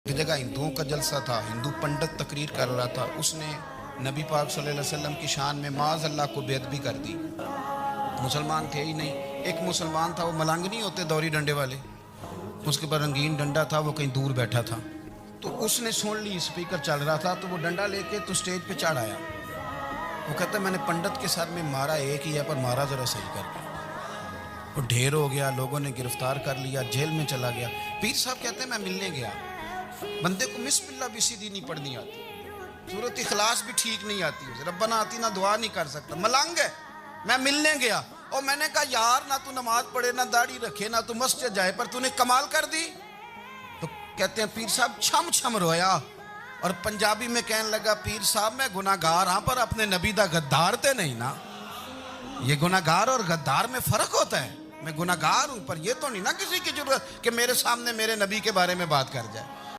एक जगह हिंदुओं का जलसा था, हिंदू पंडित तकरीर कर रहा था, उसने नबी पाक सल्लल्लाहु अलैहि वसल्लम की शान में माज़ अल्लाह को बेअदबी कर दी। मुसलमान थे ही नहीं, एक मुसलमान था, वो मलंग नहीं होते दौरी डंडे वाले, उसके पर रंगीन डंडा था, वो कहीं दूर बैठा था। तो उसने सुन ली, स्पीकर चल रहा था, तो वो डंडा लेके तो स्टेज पे चढ़ आया। वो कहता मैंने पंडित के सर में मारा एक ही है, पर मारा ज़रा सही करके। वो ढेर हो गया, लोगों ने गिरफ्तार कर लिया, जेल में चला गया। पीर साहब कहते हैं मैं मिलने गया, बंदे को बिस्मिल्लाह भी सीधी नहीं पढ़नी आती, सूरत इखलास भी ठीक नहीं आती, उसे रब्बना आती ना दुआ नहीं कर सकता, मलंग है। मैं मिलने गया और मैंने कहा यार ना तू नमाज पढ़े, ना दाढ़ी रखे, ना तू मस्जिद जाए, पर तूने कमाल कर दी। तो कहते हैं पीर साहब छम छम रोया और पंजाबी में कहने लगा पीर साहब मैं गुनाहगार हाँ, पर अपने नबी दा गद्दार ते नहीं ना। ये गुनाहगार और गद्दार में फर्क होता है। मैं गुनाहगार हूं, पर ये तो नहीं ना किसी की जरूरत कि मेरे सामने मेरे नबी के बारे में बात कर जाए।